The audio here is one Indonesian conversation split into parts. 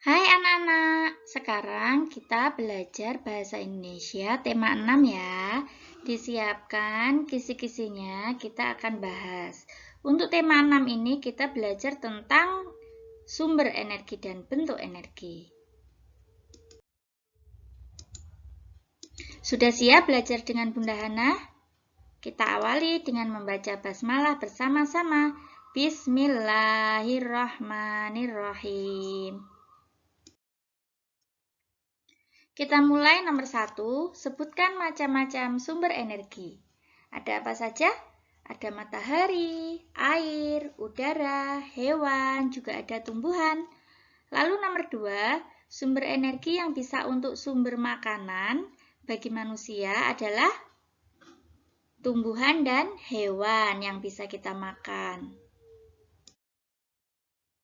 Hai anak-anak, sekarang kita belajar bahasa Indonesia tema 6 ya. Disiapkan kisi-kisinya, kita akan bahas. Untuk tema 6 ini kita belajar tentang sumber energi dan bentuk energi. Sudah siap belajar dengan Bunda Hana? Kita awali dengan membaca basmalah bersama-sama. Bismillahirrahmanirrahim. Kita mulai nomor 1, sebutkan macam-macam sumber energi. Ada apa saja? Ada matahari, air, udara, hewan, juga ada tumbuhan. Lalu nomor 2, sumber energi yang bisa untuk sumber makanan bagi manusia adalah tumbuhan dan hewan yang bisa kita makan.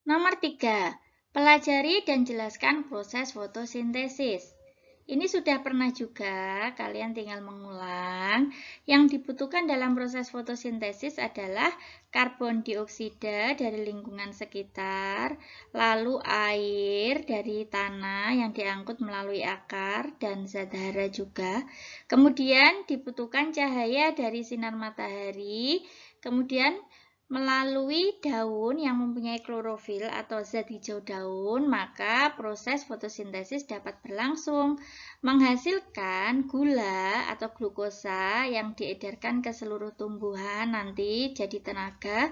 Nomor 3, pelajari dan jelaskan proses fotosintesis. Ini sudah pernah juga, kalian tinggal mengulang. Yang dibutuhkan dalam proses fotosintesis adalah karbon dioksida dari lingkungan sekitar, lalu air dari tanah yang diangkut melalui akar, dan zat hara juga. Kemudian dibutuhkan cahaya dari sinar matahari, kemudian melalui daun yang mempunyai klorofil atau zat hijau daun, maka proses fotosintesis dapat berlangsung, menghasilkan gula atau glukosa yang diedarkan ke seluruh tumbuhan nanti jadi tenaga,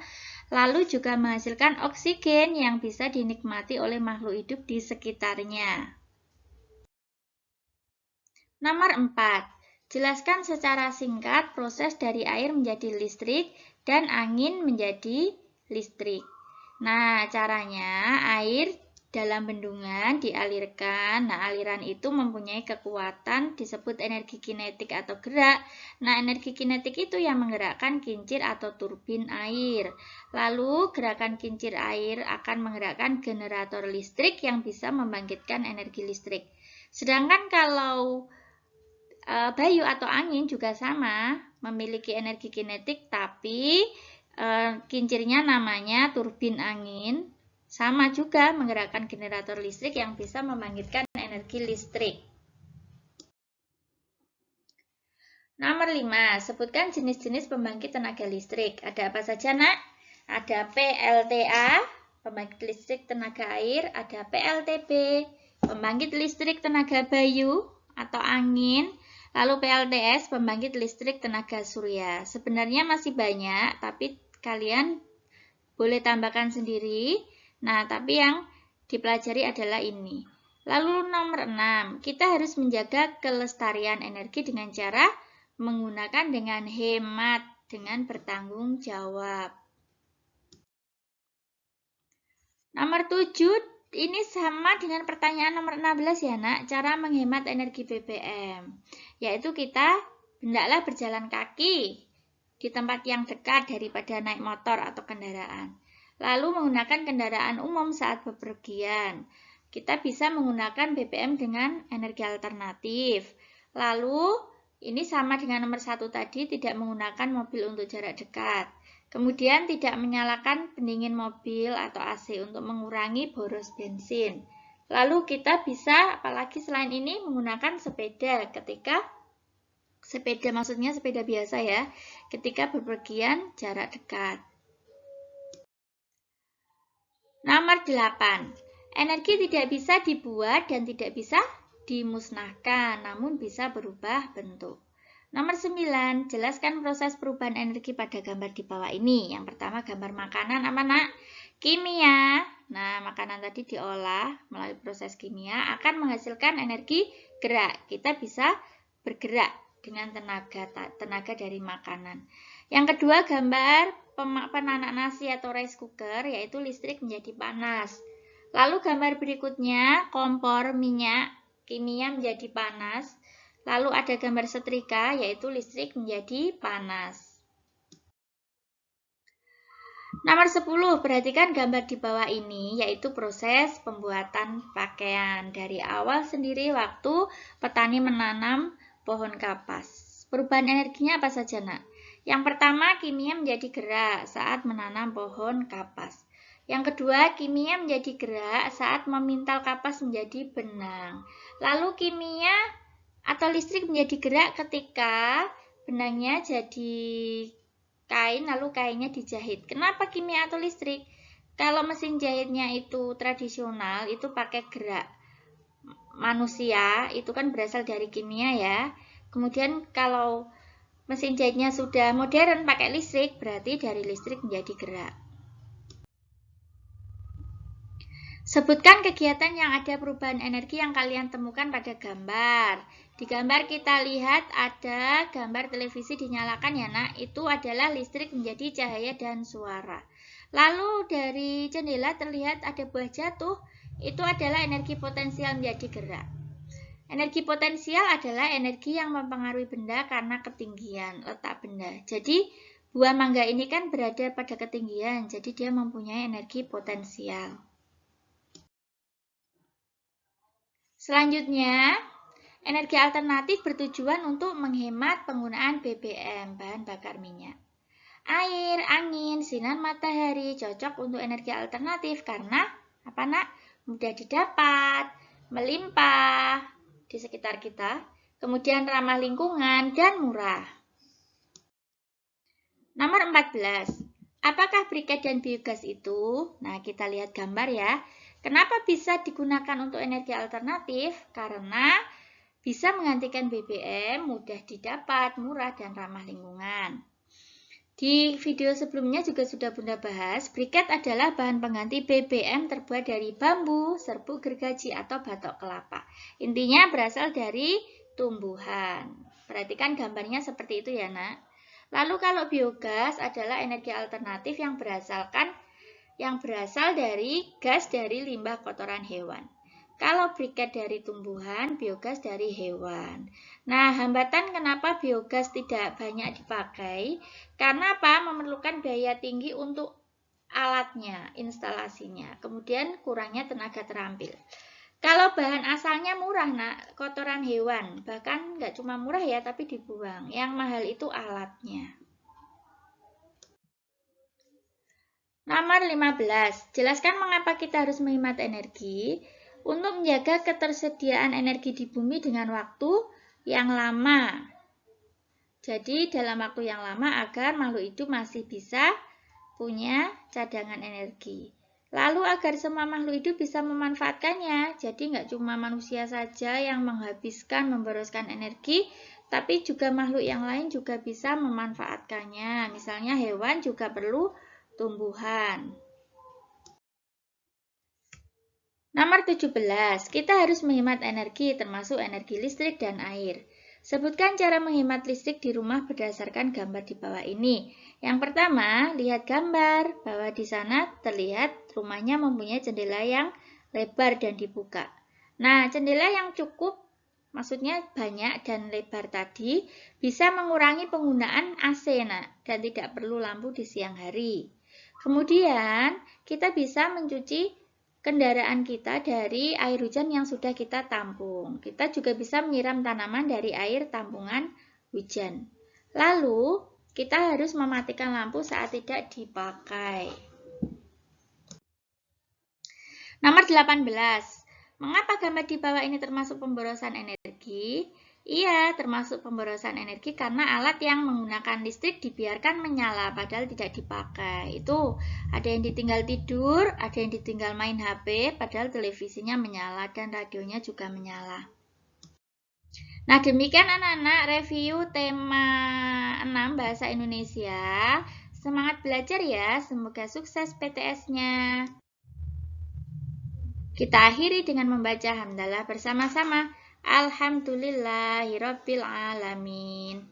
lalu juga menghasilkan oksigen yang bisa dinikmati oleh makhluk hidup di sekitarnya. Nomor 4. Jelaskan secara singkat proses dari air menjadi listrik dan angin menjadi listrik. Nah, caranya air dalam bendungan dialirkan. Nah, aliran itu mempunyai kekuatan disebut energi kinetik atau gerak. Nah, energi kinetik itu yang menggerakkan kincir atau turbin air. Lalu, gerakan kincir air akan menggerakkan generator listrik yang bisa membangkitkan energi listrik. Sedangkan kalau bayu atau angin juga sama, memiliki energi kinetik, tapi kincirnya namanya turbin angin, sama juga menggerakkan generator listrik yang bisa membangkitkan energi listrik. Nomor 5, sebutkan jenis-jenis pembangkit tenaga listrik. Ada apa saja, Nak? Ada PLTA, pembangkit listrik tenaga air, ada PLTB, pembangkit listrik tenaga bayu atau angin, lalu PLTS, pembangkit listrik tenaga surya. Sebenarnya masih banyak, tapi kalian boleh tambahkan sendiri. Nah, tapi yang dipelajari adalah ini. Lalu nomor 6, kita harus menjaga kelestarian energi dengan cara menggunakan dengan hemat, dengan bertanggung jawab. Nomor 7, ini sama dengan pertanyaan nomor 16 ya nak, cara menghemat energi BBM. Yaitu kita hendaklah berjalan kaki di tempat yang dekat daripada naik motor atau kendaraan. Lalu menggunakan kendaraan umum saat bepergian. Kita bisa menggunakan BBM dengan energi alternatif. Lalu ini sama dengan nomor 1 tadi, tidak menggunakan mobil untuk jarak dekat. Kemudian tidak menyalakan pendingin mobil atau AC untuk mengurangi boros bensin. Lalu kita bisa, apalagi selain ini, menggunakan sepeda ketika maksudnya sepeda biasa ya, ketika bepergian jarak dekat. Nomor 8. Energi tidak bisa dibuat dan tidak bisa dimusnahkan, namun bisa berubah bentuk. Nomor 9, jelaskan proses perubahan energi pada gambar di bawah ini. Yang pertama gambar makanan apa nak? Kimia. Nah, makanan tadi diolah melalui proses kimia akan menghasilkan energi gerak. Kita bisa bergerak dengan tenaga dari makanan. Yang kedua gambar penanak nasi atau rice cooker, yaitu listrik menjadi panas. Lalu gambar berikutnya kompor minyak kimia menjadi panas. Lalu ada gambar setrika, yaitu listrik menjadi panas. Nomor 10, perhatikan gambar di bawah ini, yaitu proses pembuatan pakaian. Dari awal sendiri waktu petani menanam pohon kapas. Perubahan energinya apa saja, nak? Yang pertama, kimia menjadi gerak saat menanam pohon kapas. Yang kedua, kimia menjadi gerak saat memintal kapas menjadi benang. Lalu kimia atau listrik menjadi gerak ketika benangnya jadi kain, lalu kainnya dijahit. Kenapa kimia atau listrik? Kalau mesin jahitnya itu tradisional, itu pakai gerak manusia, itu kan berasal dari kimia ya. Kemudian kalau mesin jahitnya sudah modern pakai listrik, berarti dari listrik menjadi gerak. Sebutkan kegiatan yang ada perubahan energi yang kalian temukan pada gambar. Di gambar kita lihat ada gambar televisi dinyalakan ya nak, itu adalah listrik menjadi cahaya dan suara. Lalu dari jendela terlihat ada buah jatuh, itu adalah energi potensial menjadi gerak. Energi potensial adalah energi yang mempengaruhi benda karena ketinggian letak benda. Jadi buah mangga ini kan berada pada ketinggian, jadi dia mempunyai energi potensial. Selanjutnya, energi alternatif bertujuan untuk menghemat penggunaan BBM, bahan bakar minyak. Air, angin, sinar matahari cocok untuk energi alternatif karena apa nak? Mudah didapat, melimpah di sekitar kita, kemudian ramah lingkungan dan murah. Nomor 14. Apakah briket dan biogas itu? Nah, kita lihat gambar ya. Kenapa bisa digunakan untuk energi alternatif? Karena bisa menggantikan BBM, mudah didapat, murah, dan ramah lingkungan. Di video sebelumnya juga sudah Bunda bahas, briket adalah bahan pengganti BBM terbuat dari bambu, serbuk gergaji, atau batok kelapa. Intinya berasal dari tumbuhan. Perhatikan gambarnya seperti itu ya nak. Lalu kalau biogas adalah energi alternatif yang berasal dari gas dari limbah kotoran hewan. Kalau briket dari tumbuhan, biogas dari hewan. Nah, hambatan kenapa biogas tidak banyak dipakai? Karena apa? Memerlukan biaya tinggi untuk alatnya, instalasinya. Kemudian kurangnya tenaga terampil. Kalau bahan asalnya murah, nak, kotoran hewan. Bahkan nggak cuma murah ya, tapi dibuang. Yang mahal itu alatnya. Nomor 15. Jelaskan mengapa kita harus menghemat energi untuk menjaga ketersediaan energi di bumi dengan waktu yang lama. Jadi dalam waktu yang lama agar makhluk hidup masih bisa punya cadangan energi. Lalu agar semua makhluk hidup bisa memanfaatkannya. Jadi nggak cuma manusia saja yang menghabiskan, memboroskan energi, tapi juga makhluk yang lain juga bisa memanfaatkannya. Misalnya hewan juga perlu tumbuhan. Nomor 17, kita harus menghemat energi termasuk energi listrik dan air. Sebutkan cara menghemat listrik di rumah berdasarkan gambar di bawah ini. Yang pertama, lihat gambar bahwa di sana terlihat rumahnya mempunyai jendela yang lebar dan dibuka. Nah, jendela yang cukup, maksudnya banyak dan lebar tadi, bisa mengurangi penggunaan AC dan tidak perlu lampu di siang hari. Kemudian, kita bisa mencuci kendaraan kita dari air hujan yang sudah kita tampung. Kita juga bisa menyiram tanaman dari air tampungan hujan. Lalu, kita harus mematikan lampu saat tidak dipakai. Nomor 18. Mengapa gambar di bawah ini termasuk pemborosan energi? Iya, termasuk pemborosan energi karena alat yang menggunakan listrik dibiarkan menyala padahal tidak dipakai. Itu ada yang ditinggal tidur, ada yang ditinggal main HP padahal televisinya menyala dan radionya juga menyala. Nah, demikian anak-anak review tema 6 Bahasa Indonesia. Semangat belajar ya, semoga sukses PTS-nya. Kita akhiri dengan membaca hamdalah bersama-sama. Alhamdulillahirabbil alamin.